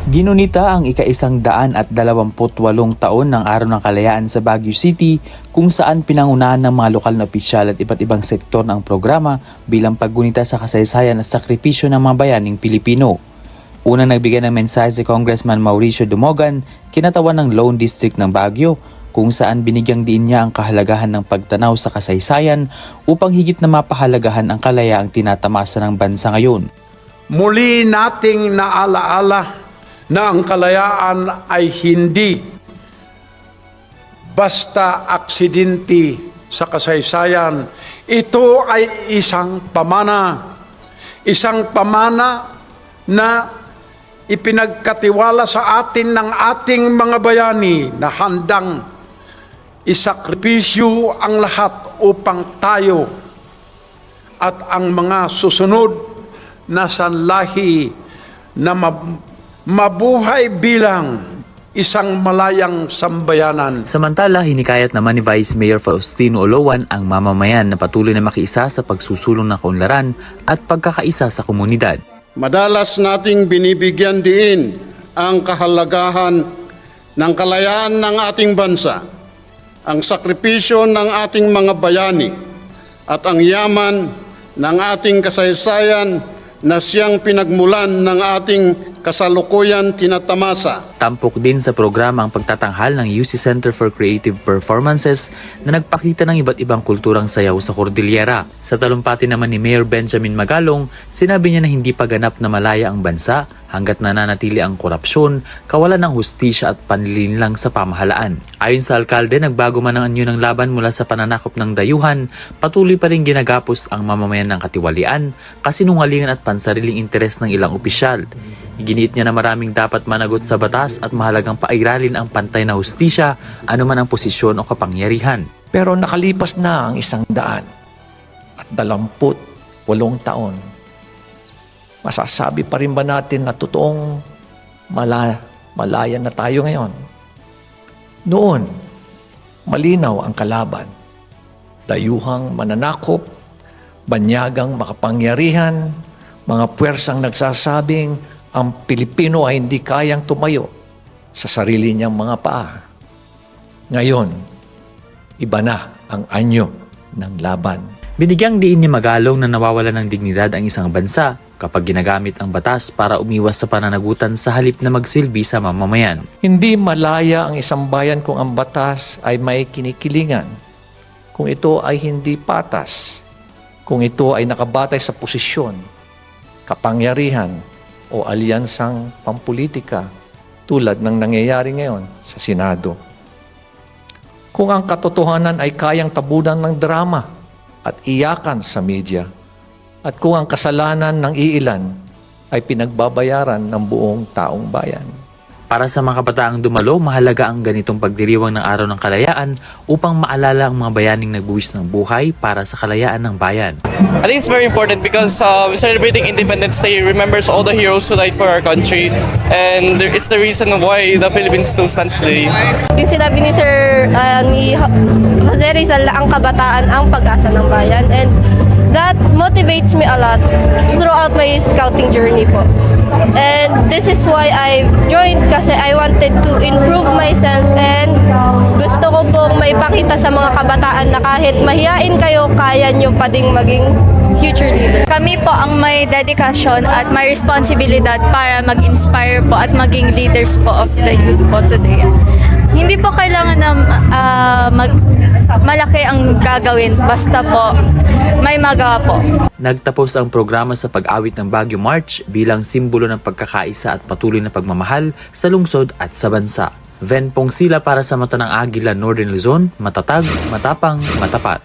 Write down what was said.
Ginunita ang ika-128 taon ng Araw ng Kalayaan sa Baguio City kung saan pinangunahan ng mga lokal na opisyal at iba't ibang sektor ng programa bilang paggunita sa kasaysayan at sakripisyo ng mga bayaning Pilipino. Unang nagbigay ng mensahe si Congressman Mauricio Dumogan, kinatawan ng Lone District ng Baguio, kung saan binigyang diin niya ang kahalagahan ng pagtanaw sa kasaysayan upang higit na mapahalagahan ang kalayaang tinatamasa ng bansa ngayon. Muli nating naalaala na ang kalayaan ay hindi basta aksidente sa kasaysayan. Ito ay isang pamana na ipinagkatiwala sa atin ng ating mga bayani na handang isakripisyo ang lahat upang tayo at ang mga susunod na sanlahi na mabuhay bilang isang malayang sambayanan. Samantala, hinikayat naman ni Vice Mayor Faustino Oloan ang mamamayan na patuloy na makiisa sa pagsusulong ng kaunlaran at pagkakaisa sa komunidad. Madalas nating binibigyan diin ang kahalagahan ng kalayaan ng ating bansa, ang sakripisyo ng ating mga bayani at ang yaman ng ating kasaysayan na siyang pinagmulan ng ating kasalukuyan tinatamasa. Tampok din sa programa ang pagtatanghal ng UC Center for Creative Performances na nagpakita ng iba't ibang kulturang sayaw sa Cordillera. Sa talumpati naman ni Mayor Benjamin Magalong, sinabi niya na hindi pa ganap na malaya ang bansa hanggat nananatili ang korupsyon, kawalan ng hustisya at panlilinlang sa pamahalaan. Ayon sa alkalde, nagbago man ang anyo ng laban mula sa pananakop ng dayuhan, patuloy pa rin ginagapos ang mamamayan ng katiwalian, kasinungalingan at pansariling interes ng ilang opisyal. Iginiit niya na maraming dapat managot sa batas at mahalagang pairalin ang pantay na hustisya, anuman ang posisyon o kapangyarihan. Pero nakalipas na ang 128 taon. Masasabi pa rin ba natin na totoong malaya na tayo ngayon? Noon, malinaw ang kalaban. Dayuhang mananakop, banyagang makapangyarihan, mga puwersang nagsasabing ang Pilipino ay hindi kayang tumayo sa sarili niyang mga paa. Ngayon, iba na ang anyo ng laban. Binigyang diin ni Magalong na nawawalan ng dignidad ang isang bansa kapag ginagamit ang batas para umiwas sa pananagutan sa halip na magsilbi sa mamamayan. Hindi malaya ang isang bayan kung ang batas ay may kinikilingan, kung ito ay hindi patas, kung ito ay nakabatay sa posisyon, kapangyarihan o alyansang pampolitika tulad ng nangyayari ngayon sa Senado. Kung ang katotohanan ay kayang tabunan ng drama at iyakan sa media, at kung ang kasalanan ng iilan ay pinagbabayaran ng buong taong bayan. Para sa mga kabataang dumalo, mahalaga ang ganitong pagdiriwang ng Araw ng Kalayaan upang maalala ang mga bayaning nagbuwis ng buhay para sa kalayaan ng bayan. I think it's very important because celebrating Independence Day remembers all the heroes who died for our country, and it's the reason why the Philippines still stands today. Yung sinabi ni ni Jose Rizal na ang kabataan ang pag-asa ng bayan, and that motivates me a lot throughout my scouting journey po. And this is why I joined, kasi I wanted to improve myself, and gusto ko pong maipakita sa mga kabataan na kahit mahiyain kayo, kaya nyo pa ding maging future leader. Kami po ang may dedikasyon at may responsibilidad para mag-inspire po at maging leaders po of the youth po today. Hindi po kailangan na malaki ang gagawin, basta po may magawa po. Nagtapos ang programa sa pag-awit ng Baguio March bilang simbolo ng pagkakaisa at patuloy na pagmamahal sa lungsod at sa bansa. Ven Pongsila para sa Mata ng Agila, Northern Luzon, matatag, matapang, matapat.